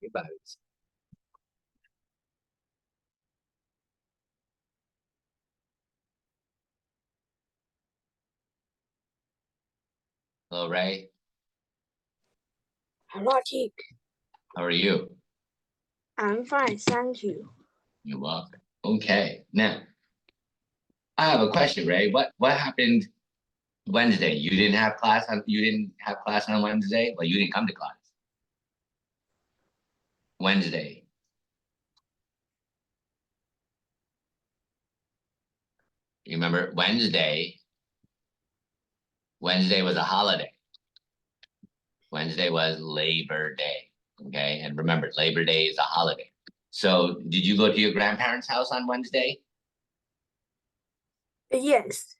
Everybody's. Hello, Ray. Hello, Chick. How are you? I'm fine, thank you. You're welcome. Okay, now I have a question, Ray. What happened Wednesday? You didn't have class on Wednesday? Well, you didn't come to class. Wednesday. You remember Wednesday? Wednesday was a holiday. Wednesday was Labor Day. Okay, and remember, Labor Day is a holiday. So, did you go to your grandparents' house on Wednesday? Yes.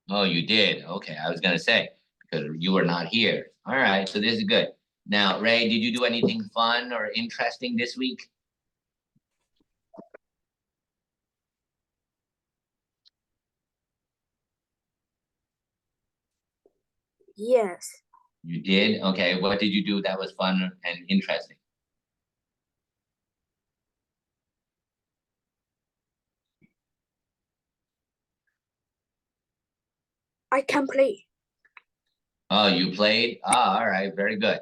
Oh, you did. Okay, I was gonna say because you were not here. All right, so this is good. Now, Ray, did you do anything fun or interesting this week? Yes. You did? Okay, what did you do that was fun and interesting? I can play. Oh, you played? Ah, all right, very good.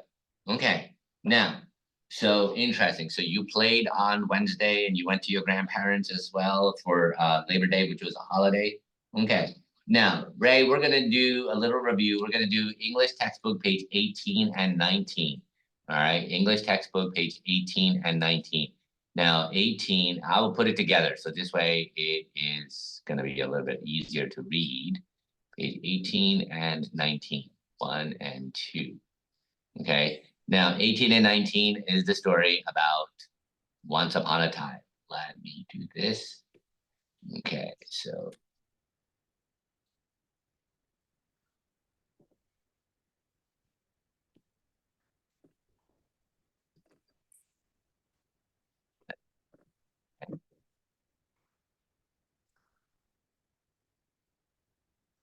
Okay, now, so interesting. So you played on Wednesday and you went to your grandparents as well for Labor Day, which was a holiday. Okay, now, Ray, we're going to do a little review. We're going to do English textbook page 18 and 19. All right, English textbook page 18 and 19. Now, 18, I will put it together. So this way it is going to be a little bit easier to read. Page 18 and 19. 1 and 2. Okay. Now, 18 and 19 is the story about once upon a time. Let me do this. Okay. So,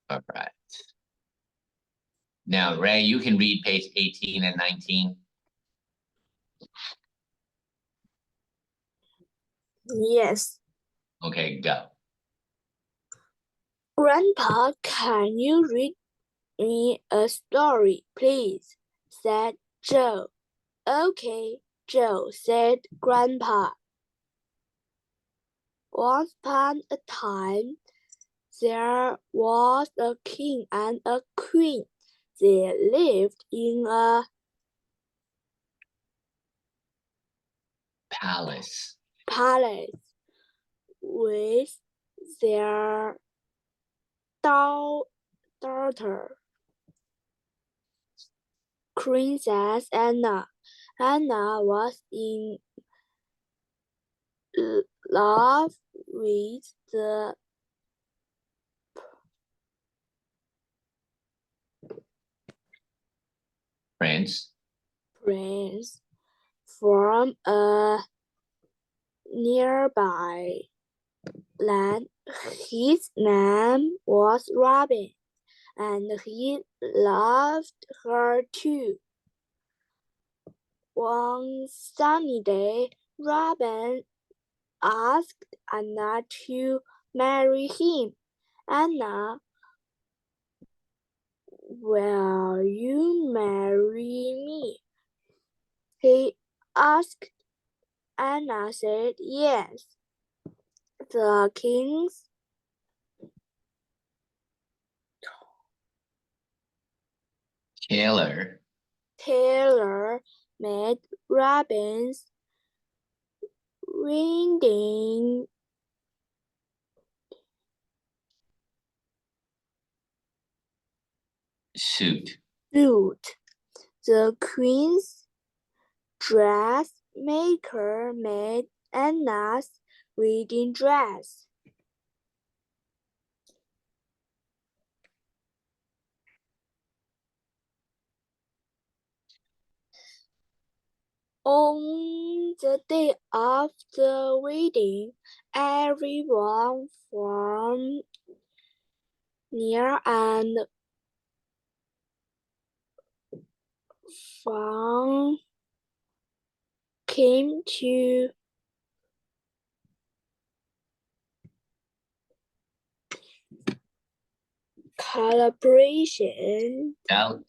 all right. Now, Ray, you can read page 18 and 19. Yes. Okay, go. Grandpa, can you read me a story, please? Said Joe. Okay, Joe, said Grandpa. Once upon a time, there was a king and a queen. They lived in a Palace. with their daughter, Princess Anna. Anna was in love with the Prince. prince from a nearby land. His name was Robin, and he loved her too. One sunny day, Robin asked Anna to marry him. Anna, will you marry me? He asked. Anna said yes. The king's tailor made Robin's wedding Suit. The queen's dressmaker made Anna's wedding dress. On the day of the wedding, everyone from near and far came to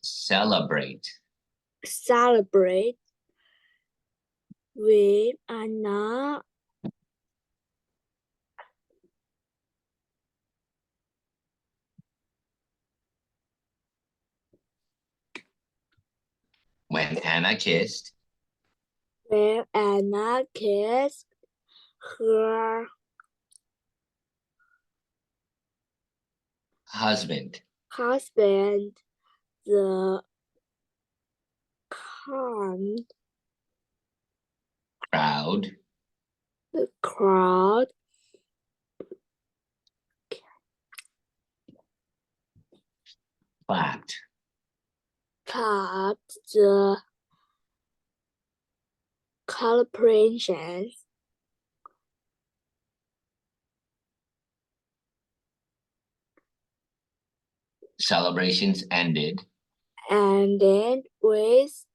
celebration celebrate with Anna when Anna kissed when Anna kissed her husband. the con Crowd the crowd clapped. clapped the celebration Celebrations ended and then with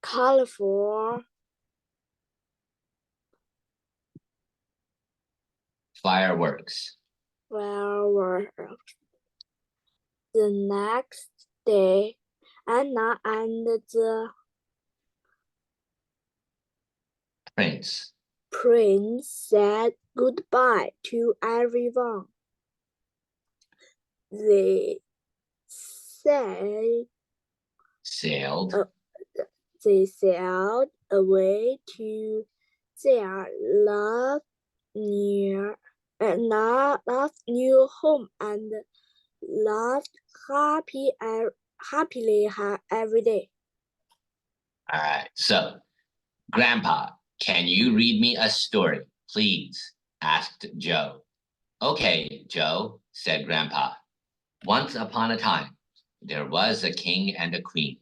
colorful fireworks. fireworks. The next day, Anna and the Prince said goodbye to everyone. They sailed away to their love new home and lived happily every day. All right. So, Grandpa, can you read me a story, please? Asked Joe. Okay, Joe, said Grandpa. Once upon a time, there was a king and a queen.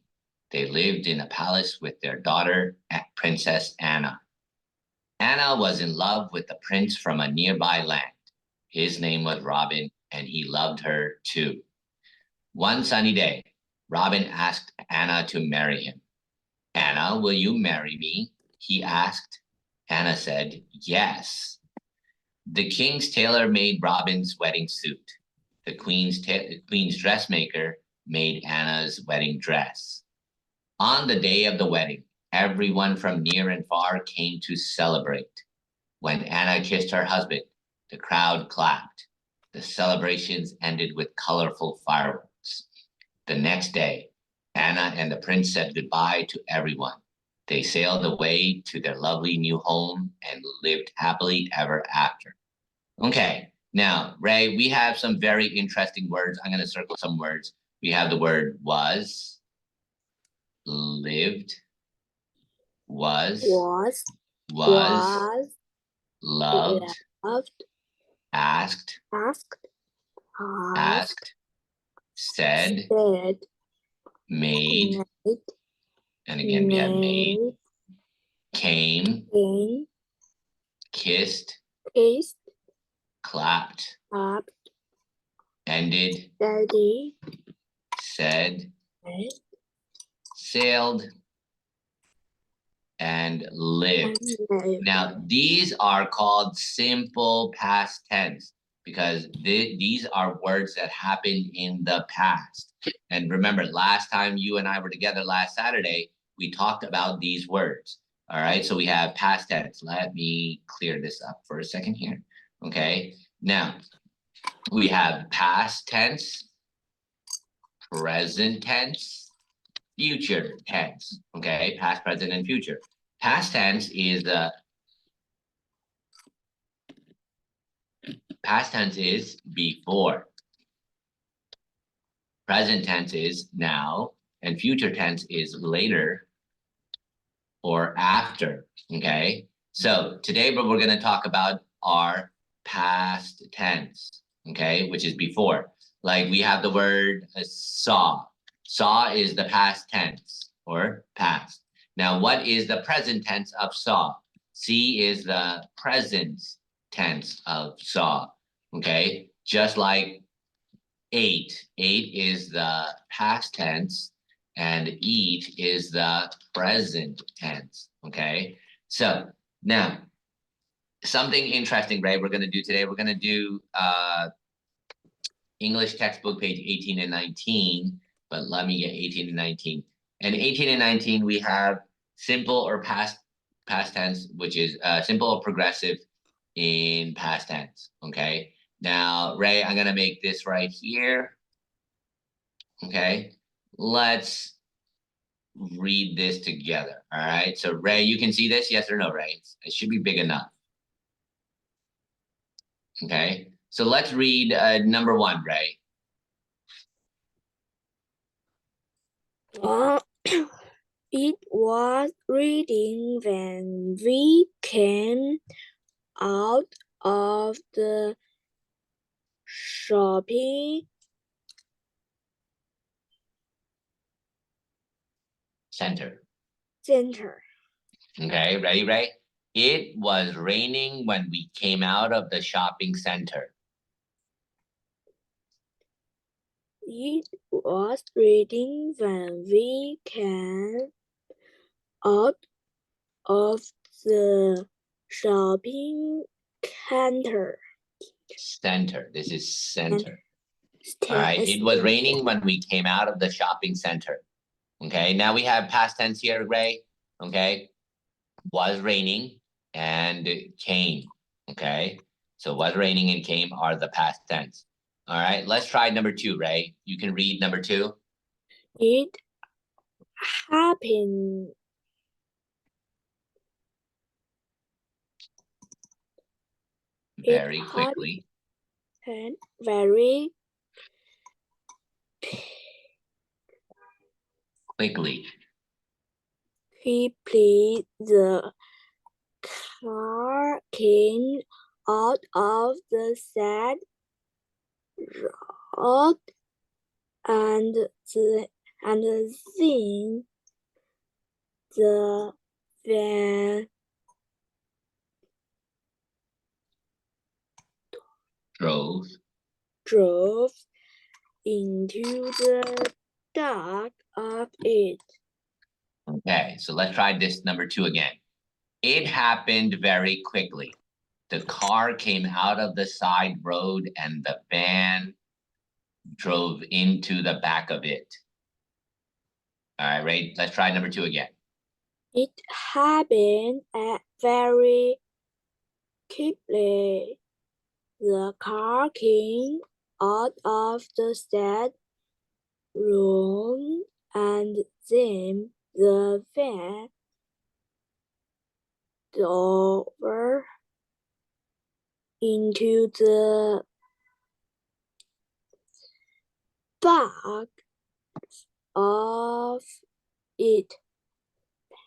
They lived in a palace with their daughter, Princess Anna. Anna was in love with the prince from a nearby land. His name was Robin, and he loved her too. One sunny day, Robin asked Anna to marry him. Anna, will you marry me? He asked. Anna said, yes. The king's tailor made Robin's wedding suit. The queen's dressmaker made Anna's wedding dress. On the day of the wedding, everyone from near and far came to celebrate. When Anna kissed her husband, the crowd clapped. The celebrations ended with colorful fireworks. The next day, Anna and the prince said goodbye to everyone. They sailed away to their lovely new home and lived happily ever after. Okay, now, Ray, we have some very interesting words. I'm going to circle some words. We have the word was, lived, was, loved, asked, said, made, and again we have made, came, kissed, clapped, ended, said, sailed, and lived. Now, these are called simple past tense because these are words that happened in the past. And remember, last time you and I were together last Saturday, we talked about these words. All right, so we have past tense. Let me clear this up for a second here. Okay, now we have past tense, present tense, future tense. Okay, past, present, and future. Past tense is before. Present tense is now, and future tense is later or after. Okay, so today we're going to talk about our past tense. Okay, which is before. Like we have the word saw. Saw is the past tense or past. Now, what is the present tense of saw? See is the present tense of saw. Okay, just like ate. Ate is the past tense and eat is the present tense. Okay, so now something interesting, right? We're gonna do today. We're gonna do English textbook page 18 and 19, but let me get 18 and 19. And 18 and 19, we have simple or past tense, which is simple or progressive in past tense. Okay. Now, Ray, I'm gonna make this right here. Okay. Let's read this together. All right. So, Ray, you can see this, yes or no, Ray? It should be big enough. Okay. So let's read number one, Ray. It was reading when we came out of the shopping Center. center. Okay, ready, Ray? It was raining when we came out of the shopping center. It was reading when we came out of the shopping center. Center. This is center. Sta- All right. It was raining when we came out of the shopping center. Okay. Now we have past tense here, Ray. Okay. Was raining and came. Okay. So was raining and came are the past tense. All right. Let's try number two, Ray. You can read number two. It happened. Very quickly. And very Quickly. quickly. The car came out of the sad road and then the van drove into the dark of it. Okay, so let's try this number two again. It happened very quickly. The car came out of the side road and the van drove into the back of it. All right, Ray, let's try number two again. It happened very quickly. The car came out of the sad room and then the van drove into the back of it.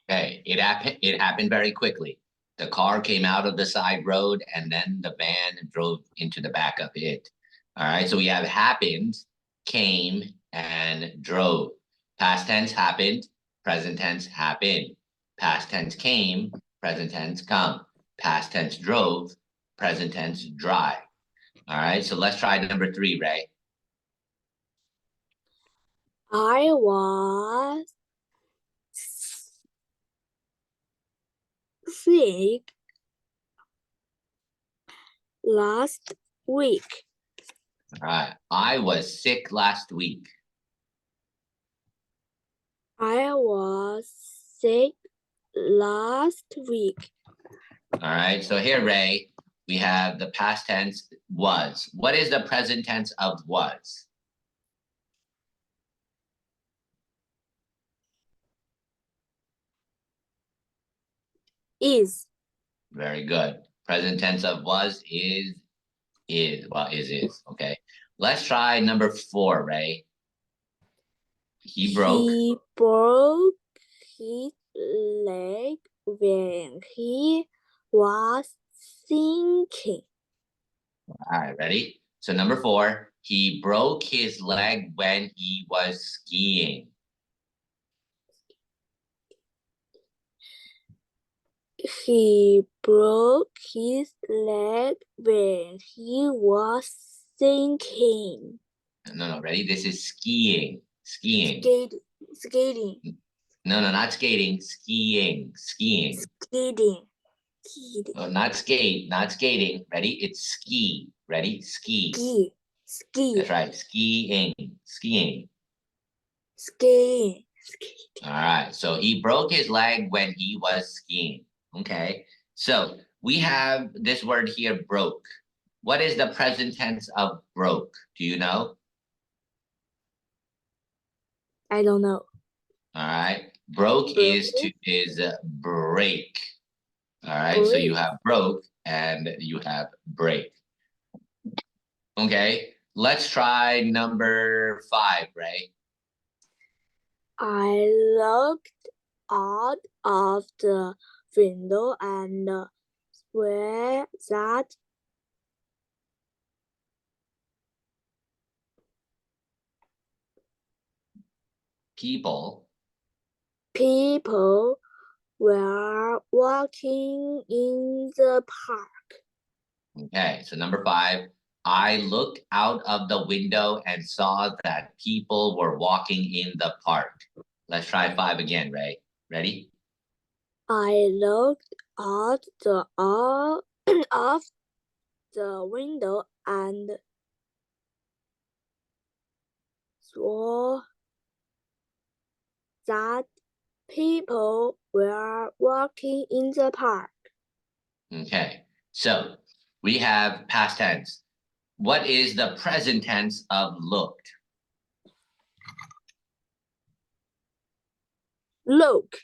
Okay, it happened very quickly. The car came out of the side road and then the van drove into the back of it. All right, so we have happened, came, and drove. Past tense happened, present tense happened. Past tense came, present tense come. Past tense drove, present tense drive. All right, so let's try number three, Ray. I was sick last week. All right, I was sick last week. I was sick last week. All right, so here, Ray, we have the past tense was. What is the present tense of was? Is. Very good. Present tense of was is. Well, is. Okay. Let's try number four, Ray. He broke His leg when he was sinking. All right, ready? So number four, he broke his leg when he was skiing. He broke his leg when he was sinking. No, ready? This is skiing. Skiing. Skating. No, not skating. Skiing. Skiing. Skiing. Skiing. Oh, not skate. Not skating. Ready? It's ski. Ready? Ski. Ski. Ski. That's right. Skiing. Skiing. Skiing. All right. So he broke his leg when he was skiing. Okay. So we have this word here, broke. What is the present tense of broke? Do you know? I don't know. All right. Broke is break. All right. So you Break. have broke and you have break. Okay. Let's try number 5, Ray. I looked out of the window and saw that People. people were walking in the park. Okay. So number 5, I looked out of the window and saw that people were walking in the park. Let's try 5 again, Ray. Ready? I looked out of the window and saw that people were walking in the park. Okay. So we have past tense. What is the present tense of looked? Look.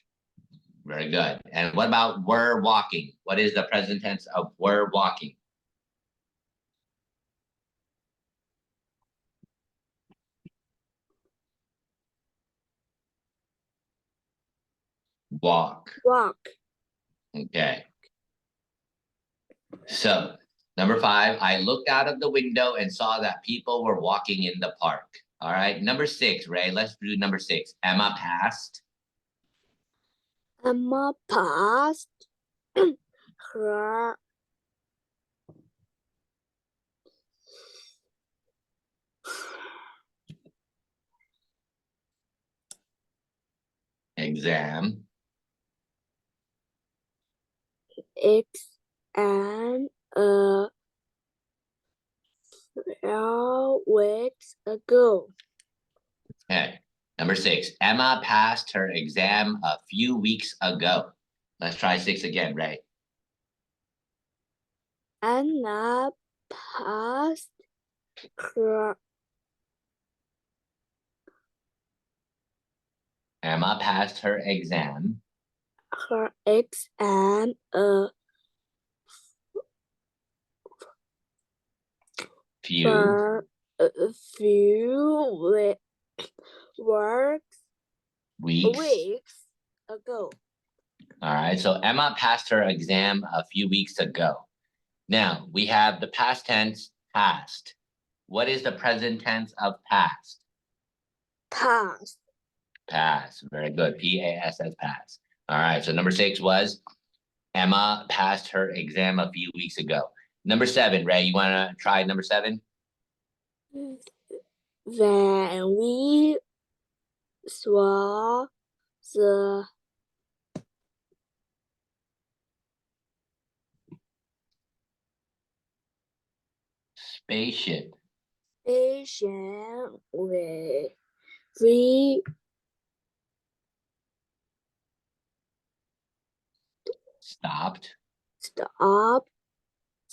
Very good. And what about were walking? What is the present tense of were walking? Walk. Walk. Okay. So number 5, I looked out of the window and saw that people were walking in the park. All right. Number 6, Ray. Let's do number 6. Emma passed. Emma passed her Exam. exam a few weeks ago. Okay. Number 6, Emma passed her exam a few weeks ago. Let's try 6 again, Ray. Anna passed her Emma passed her exam exam few a few weeks ago. All right. So Emma passed her exam a few weeks ago. Now we have the past tense passed. What is the present tense of past? Passed. Pass. Very good. P-A-S-S, pass. All right. So number 6 was Emma passed her exam a few weeks ago. Number 7, Ray, you want to try number 7? When we saw the Spaceship. station, we Stopped. stopped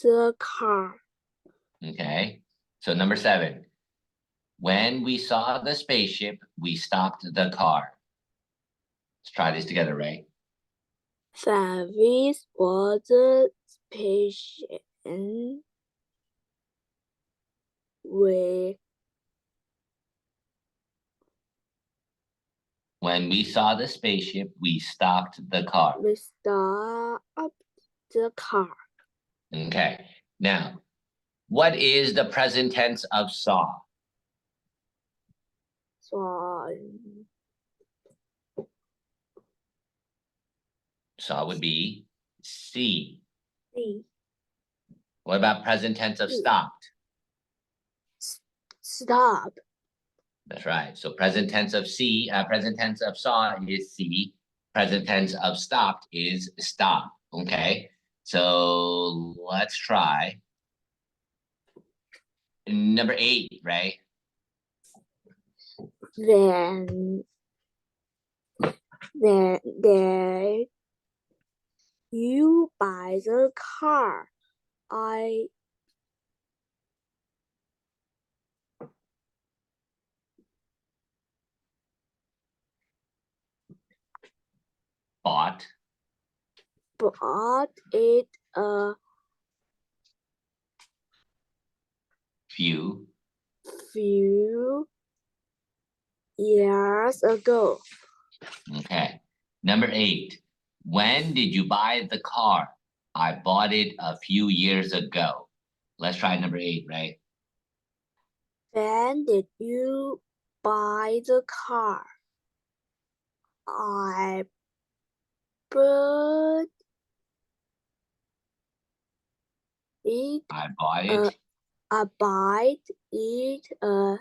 the car. Okay. So number 7. When we saw the spaceship, we stopped the car. Let's try this together, Ray. When we saw the station, we When we saw the spaceship, we stopped the car. stopped the car. Okay. Now, what is the present tense of saw? So Saw would be see. see. What about present tense of See. stopped? Stop. That's right. So present tense of present tense of saw is see. Present tense of stopped is stop. Okay. So let's try number 8, right? Then you buy the car. I Bought, bought it a few. few years ago. Okay. Number 8. When did you buy the car? I bought it a few years ago. Let's try number 8, right? When did you buy the car? I bought it I bought a it. I bought it a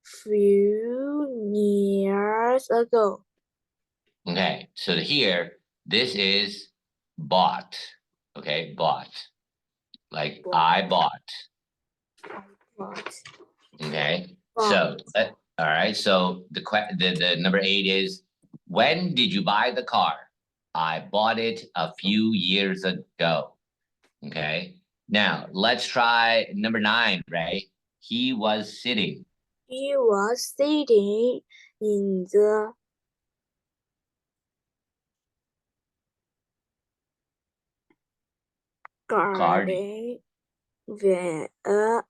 few years ago. Okay. So here, this is bought. Okay. Bought. Like I bought. Bought. Okay. Bought. So, all right. So the number 8 is, when did you buy the car? I bought it a few years ago. Okay. Now let's try number 9, right? He was sitting. He was sitting in the Garden. garden when a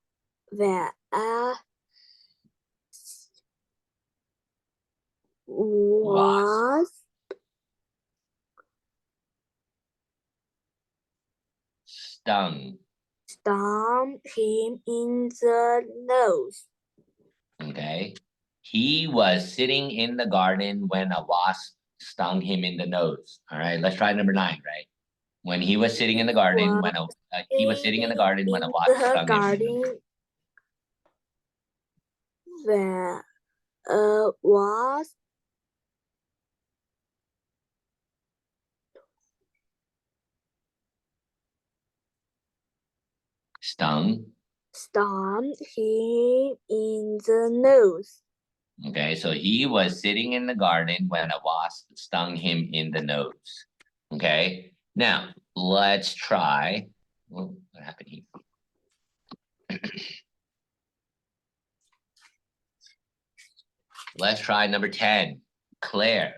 Was was stung. stung him in the nose. Okay. He was sitting in the garden when a wasp stung him in the nose. All right. Let's try number 9, right? When he was sitting in the garden, Was he was sitting in the garden when a in wasp the stung him in the garden when a wasp stung. stung him in the nose. Okay, so he was sitting in the garden when a wasp stung him in the nose. Okay, now let's try. Oh, what happened here? Let's try number 10. Claire.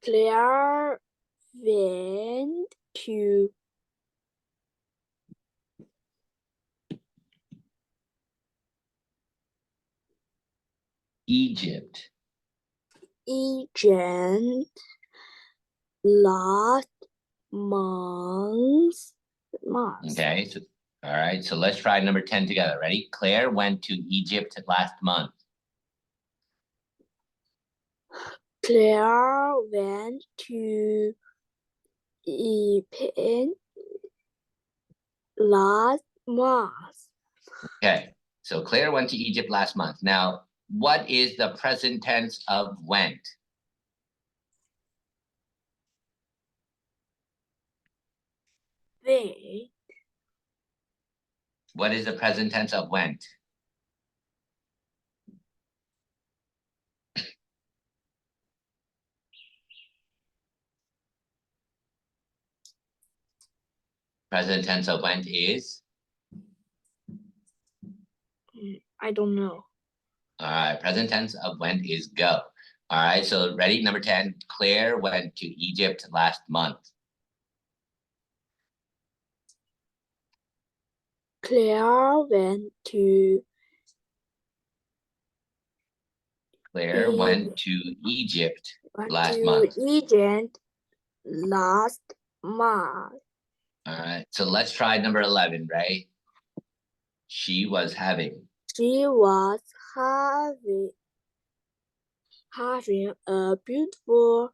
Claire went to Egypt. Egypt last month. Okay, so all right, so let's try number 10 together. Ready? Claire went to Egypt last month. Claire went to Egypt last month. Okay, so Claire went to Egypt last month. Now, what is the present tense of went? They What is the present tense of went? Present tense of went is? I don't know. All right, present tense of went is go. All right, so ready? Number 10, Claire went to Egypt last month. Claire went to Claire went to Egypt last month. Egypt last month. All right, so let's try number 11, right? She was having. She was having a beautiful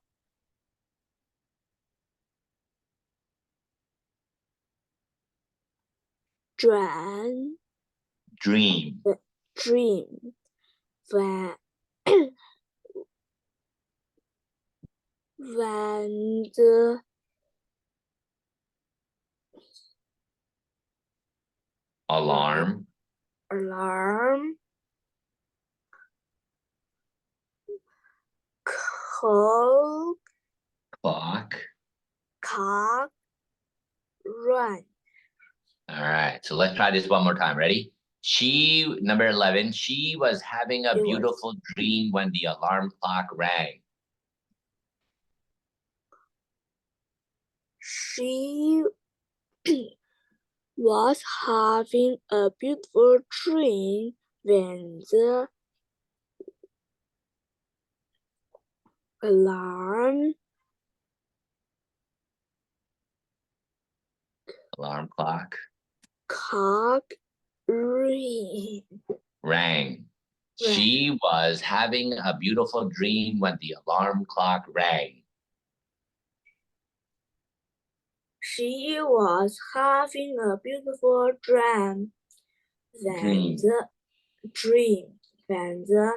dream Dream. dream when when the Alarm. alarm clock Clock. cock run. All right. So let's try this one more time. Ready? Number 11, she was having a It was- beautiful dream when the alarm clock rang. She was having a beautiful dream when the alarm Alarm clock cock rang. rang. She was having a beautiful dream when the alarm clock rang. She was having a beautiful dream when the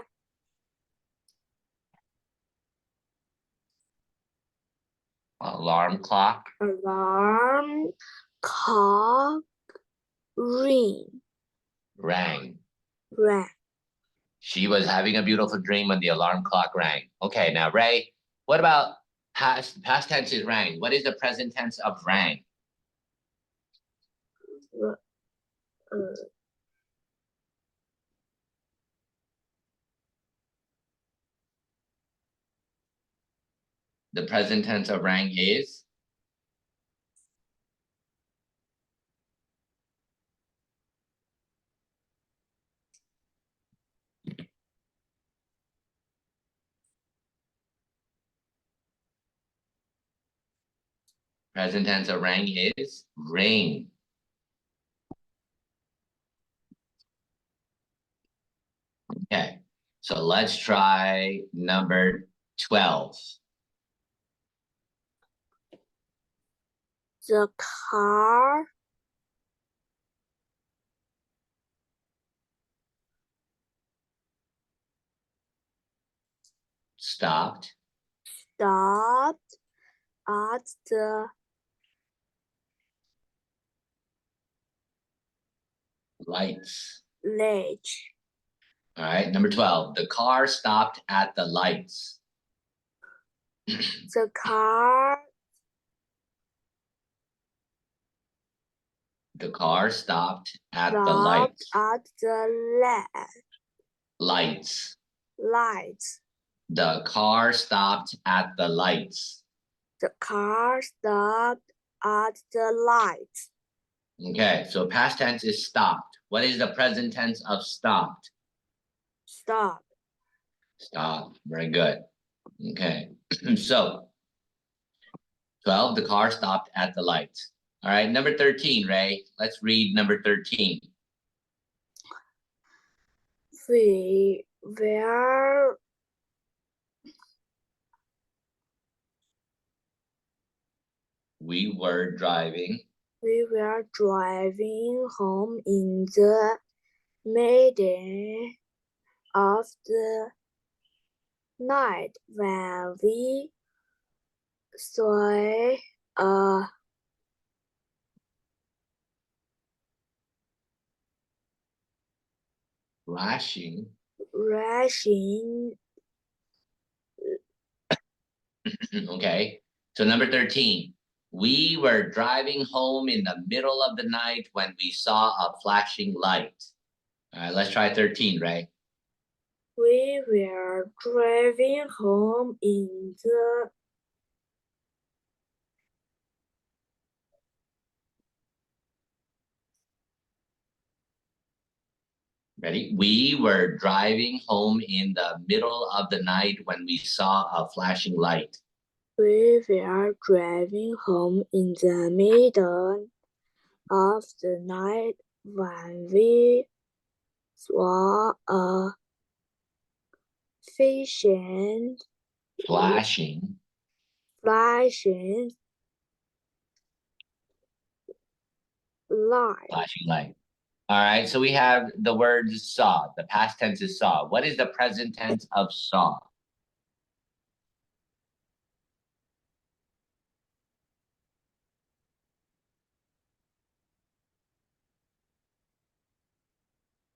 Alarm clock alarm clock rang. rang. Rang. She was having a beautiful dream when the alarm clock rang. Okay, now Ray, what about past tense is rang? What is the present tense of rang? The present tense of rang is present tense of rang is ring. Okay, so let's try number 12. The car Stopped stopped at the lights. ledge. All right, number 12. The car stopped at the lights. The car The car stopped at the stopped lights. at the Lights. lights. The car stopped at the lights. The car stopped at the lights. Okay, so past tense is stopped. What is the present tense of stopped? Stop. Stopped. Very good. Okay, so 12, the car stopped at the lights. All right, number 13, Ray. Let's read number 13. We were We were driving home in the middle of the night when we saw a flashing. rushing Okay, so number 13. We were driving home in the middle of the night when we saw a flashing light. All right, let's try 13, Ray. we were driving home in the Ready? We were driving home in the middle of the night when we saw a flashing light. we were driving home in the middle of the night when we saw a flashing Flashing flashing light. Flashing light. All right, so we have the word saw. The past tense is saw. What is the present tense of saw?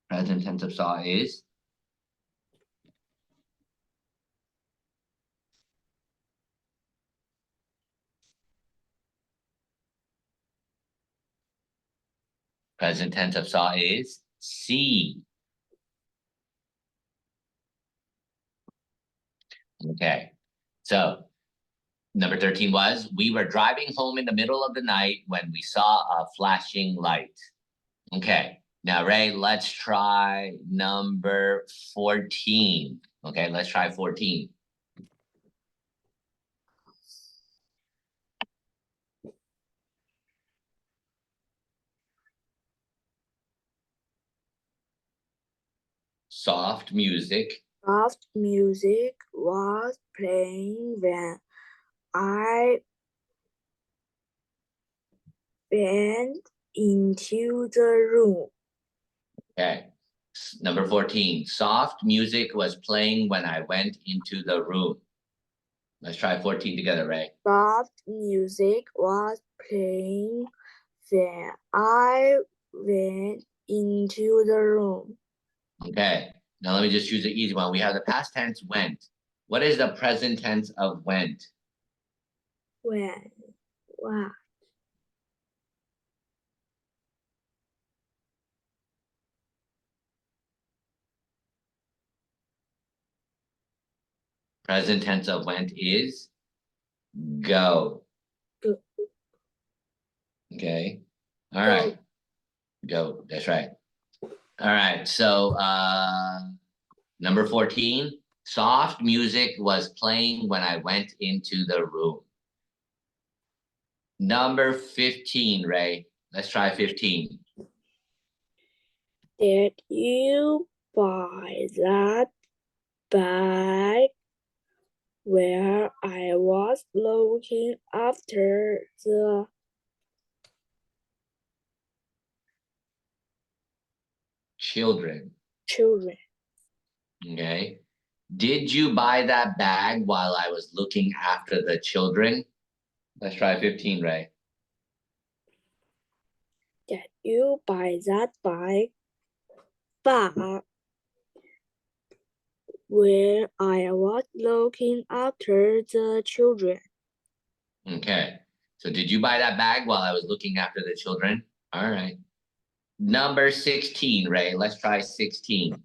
Present tense of saw is present tense of saw is see. Okay, so number 13 was we were driving home in the middle of the night when we saw a flashing light. Okay, now Ray, let's try number 14. Okay, let's try 14. Soft music. Soft music was playing when I went into the room. Okay. Number 14. Soft music was playing when I went into the room. Let's try 14 together, Ray. Soft music was playing when I went into the room. Okay. Now let me just choose the easy one. We have the past tense went. What is the present tense of went? When? Wow. Present tense of went is go. Go. Okay. All right. Go. That's right. All right. So number 14. Soft music was playing when I went into the room. Number 15, Ray. Let's try 15. Did you buy that bag where I was looking after the Children. children? Okay. Did you buy that bag while I was looking after the children? Let's try 15, Ray. Did you buy that bag where I was looking after the children? Okay. So did you buy that bag while I was looking after the children? All right. Number 16, Ray. Let's try 16.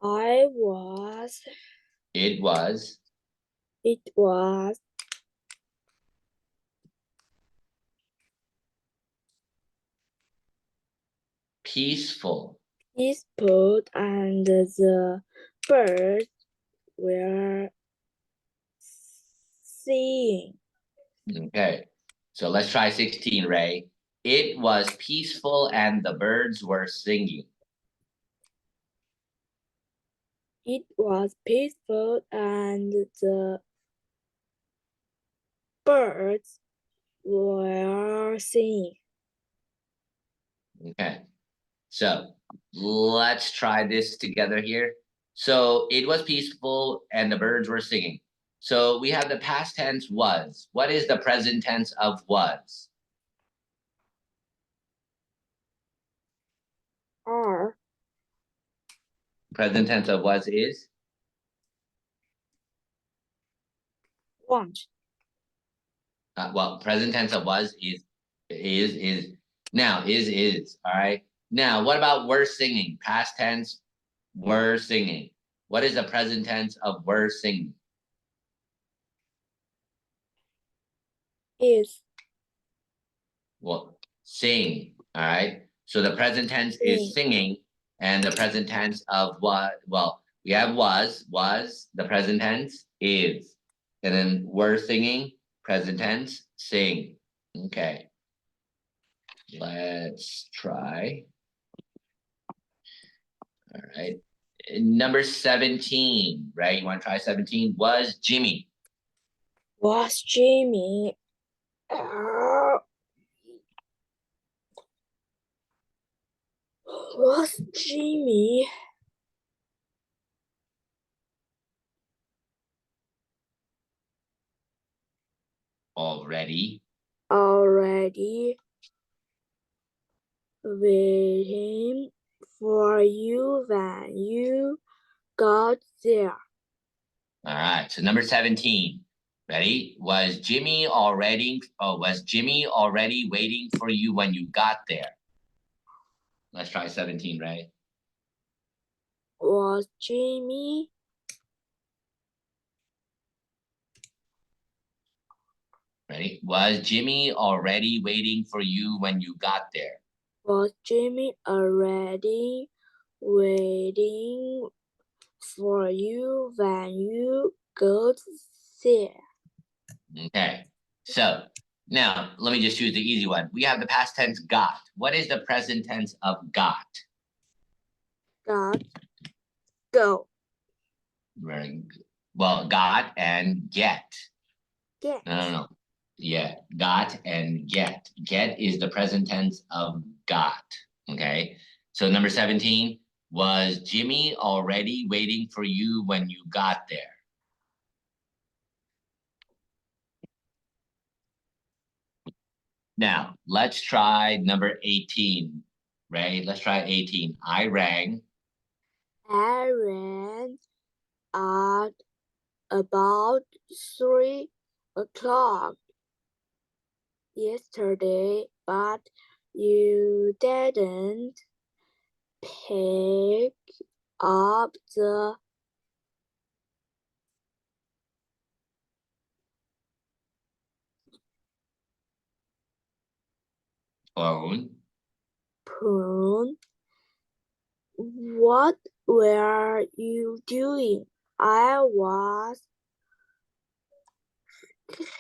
I was. It was It was peaceful. peaceful and the birds were singing. Okay. So let's try 16, Ray. It was peaceful and the birds were singing. It was peaceful and the birds were singing. Okay. So let's try this together here. So it was peaceful and the birds were singing. So we have the past tense was. What is the present tense of was? Are Present tense of was is? want. Well, present tense of was is. Now is. All right. Now, what about were singing? Past tense, were singing. What is the present tense of were singing? Is Well, sing. All right. So the present tense is singing, and the present tense of what? Well, we have was. The present tense is, and then were singing. Present tense sing. Okay. Let's try. All right. Number 17, right? You want to try 17? Was Jimmy. Was Jimmy uh, was Jimmy already already waiting for you when you got there? All right. So number 17. Ready? Was Jimmy already waiting for you when you got there? Let's try 17, right? Was Jimmy Ready? Was Jimmy already waiting for you when you got there? was Jimmy already waiting for you when you got there? Okay. So now let me just choose the easy one. We have the past tense got. What is the present tense of got? Got go Very good. Well, got and get. get No. Yeah, got and get. Get is the present tense of got. Okay. So number 17, was Jimmy already waiting for you when you got there? Now, let's try number 18, right? Let's try 18. I rang. Aaron at about 3 o'clock yesterday, but you didn't pick up the Phone. phone. What were you doing? I was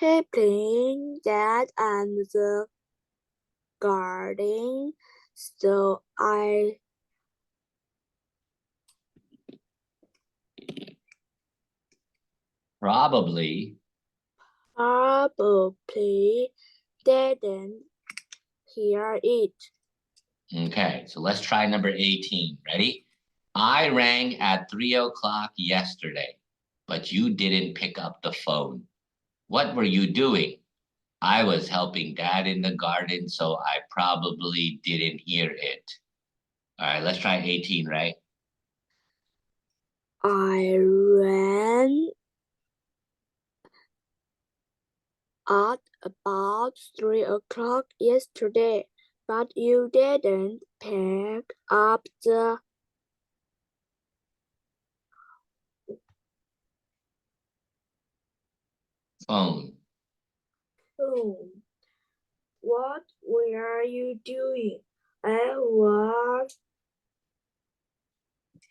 helping Dad and the garden, so I Probably. probably didn't hear it. Okay, so let's try number 18. Ready? I rang at 3 o'clock yesterday, but you didn't pick up the phone. What were you doing? I was helping Dad in the garden, so I probably didn't hear it. All right, let's try 18, right? I ran at about 3 o'clock yesterday, but you didn't pick up the Phone. phone. What were you doing? I was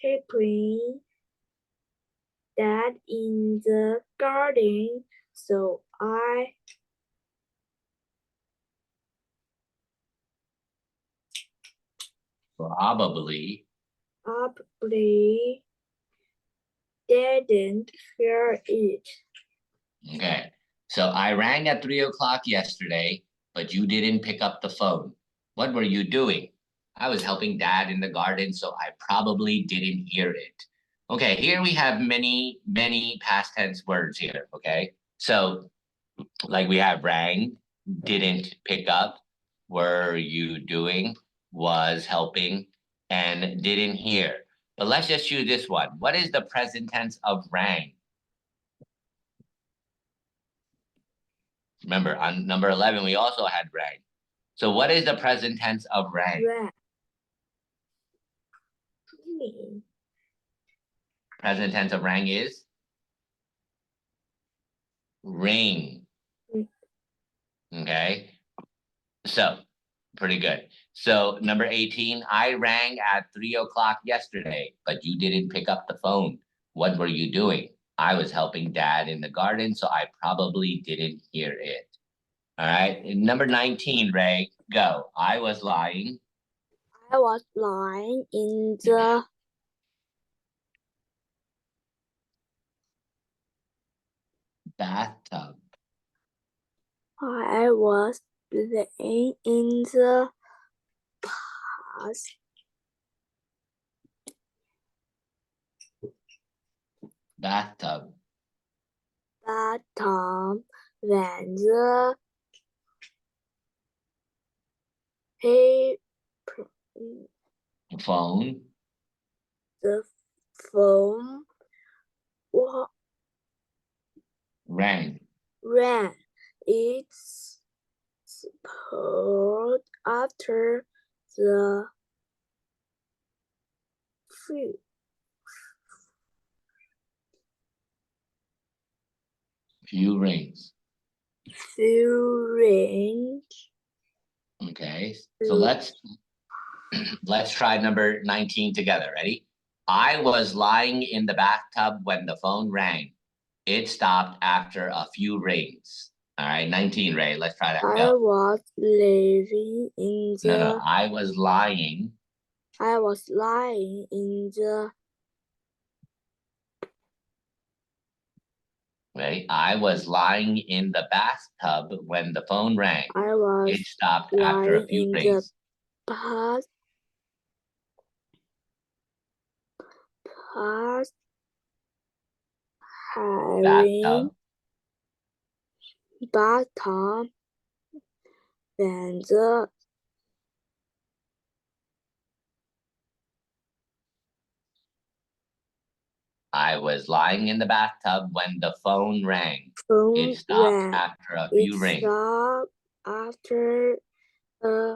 helping Dad in the garden, so I Probably. probably didn't hear it. Okay. So I rang at 3 o'clock yesterday, but you didn't pick up the phone. What were you doing? I was helping Dad in the garden, so I probably didn't hear it. Okay, here we have many past tense words here. Okay. So, like we have rang, didn't pick up, were you doing, was helping, and didn't hear. But let's just choose this one. What is the present tense of rang? Remember, on number 11, we also had rang. So what is the present tense of rang? Ran. Present tense of rang is ring. Okay. So pretty good. So number 18, I rang at 3 o'clock yesterday, but you didn't pick up the phone. What were you doing? I was helping Dad in the garden, so I probably didn't hear it. All right. And number 19, Ray, go. I was lying. I was lying in the Bathtub. I was playing in the past. Bathtub. That time when he Phone. the phone Rang. ran. It's spurred after the few Few rings. rings. Okay. So let's try number 19 together. Ready? I was lying in the bathtub when the phone rang. It stopped after a few rings. All right, 19, Ray. Let's try that. I Go. was living in No, no. the I was lying. I was lying in the Right? I was lying in the bathtub when the phone rang. I was It stopped after a lying few in the rings. past having Bathtub. bathtub when the I was lying in the bathtub when the phone rang. It phone stopped rang. after a It few rings. stopped after a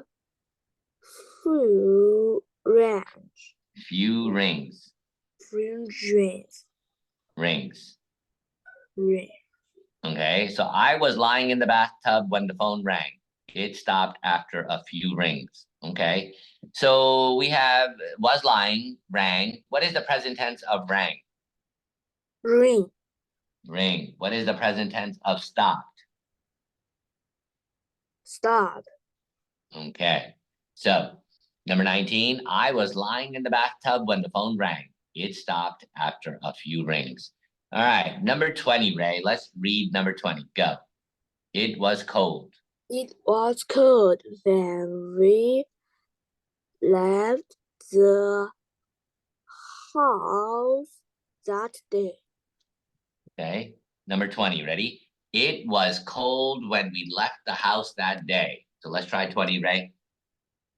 few rings. Few rings. Rings. Rings. Ring. Okay, so I was lying in the bathtub when the phone rang. It stopped after a few rings. Okay, so we have was lying, rang. What is the present tense of rang? Ring. Ring. What is the present tense of stopped? Stop. Okay, so number 19, I was lying in the bathtub when the phone rang. It stopped after a few rings. All right, number 20, Ray. Let's read number 20. Go. It was cold. It was cold when we left the house that day. Okay. Number 20, ready? It was cold when we left the house that day. So let's try 20, Ray.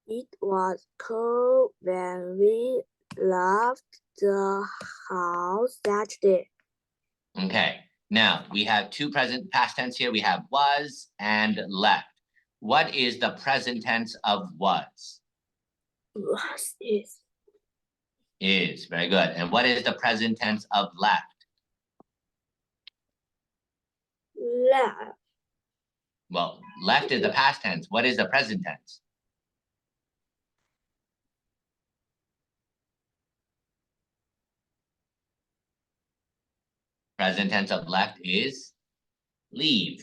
It was cold when we left the house that day. Okay. Now we have two present past tense here. We have was and left. What is the present tense of was? Was Is. Very good. And what is the present tense of left? left. Well, left is the past tense. What is the present tense? Present tense of left is leave.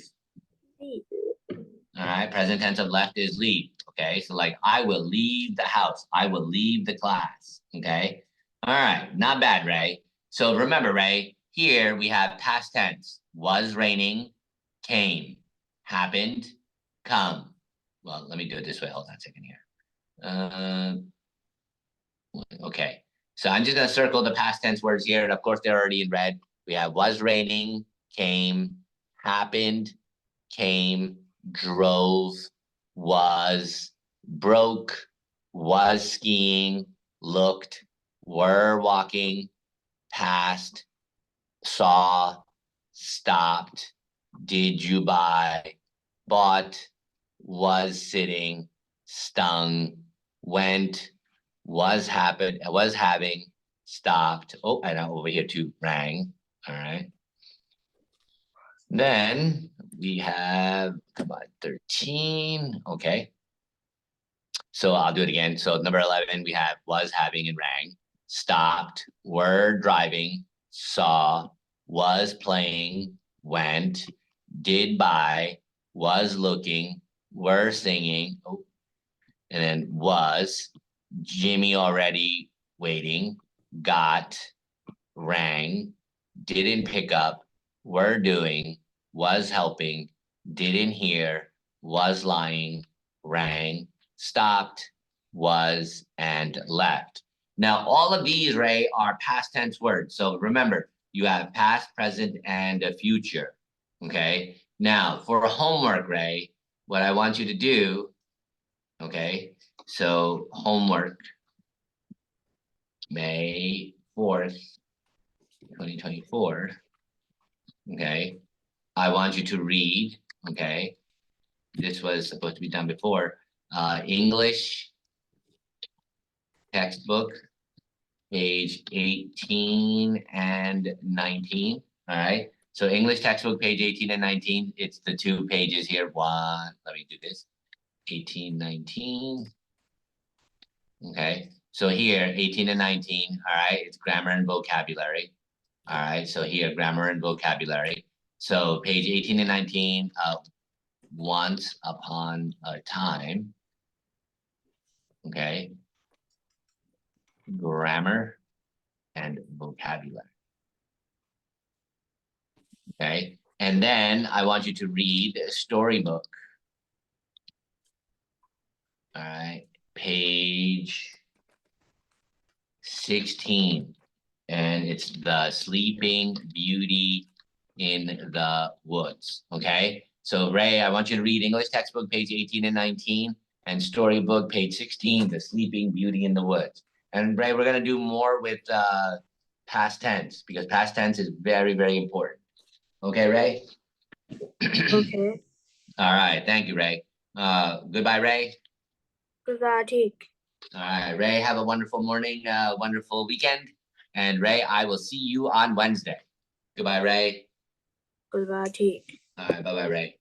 All right, present tense of left is leave. Okay, so like I will leave the house. I will leave the class. Okay, all right, not bad, Ray. So remember, Ray, here we have past tense. Was raining, came, happened, come. Well, let me do it this way. Hold on a second here. Okay, so I'm just gonna circle the past tense words here, and of course they're already in red. We have was raining, came, happened, came, drove, was, broke, was skiing, looked, were walking, passed, saw, stopped, did you buy, bought, was sitting, stung, went, was having, stopped. Oh, and over here too, rang. All right. Then we have, come on, 13. Okay. So I'll do it again. So number 11, we have was having and rang, stopped, were driving, saw, was playing, went, did buy, was looking, were singing, oh, and then was, Jimmy already waiting, got, rang, didn't pick up, were doing, was helping, didn't hear, was lying, rang, stopped, was, and left. Now, all of these, Ray, are past tense words. So remember, you have past, present, and a future. Okay. Now, for homework, Ray, what I want you to do, okay, so homework, May 4th, 2024. Okay. I want you to read, okay. This was supposed to be done before. English textbook, page 18 and 19. All right. So English textbook, page 18 and 19. It's the two pages here. Let me do this. 18, 19. Okay. So here, 18 and 19. All right. It's grammar and vocabulary. All right. So here, grammar and vocabulary. So page 18 and 19, once upon a time. Okay. Grammar and vocabulary. Okay. And then I want you to read a storybook. All right. Page 16. And it's the Sleeping Beauty in the Woods. Okay. So Ray, I want you to read English textbook, page 18 and 19, and storybook, page 16, The Sleeping Beauty in the Woods. And Ray, we're going to do more with past tense because past tense is very, very important. Okay, Ray? Okay. All right. Thank you, Ray. Goodbye, Ray. Goodbye, Tick. All right, Ray, have a wonderful morning, wonderful weekend. And Ray, I will see you on Wednesday. Goodbye, Ray. Goodbye, Tick. All right, bye-bye, Ray.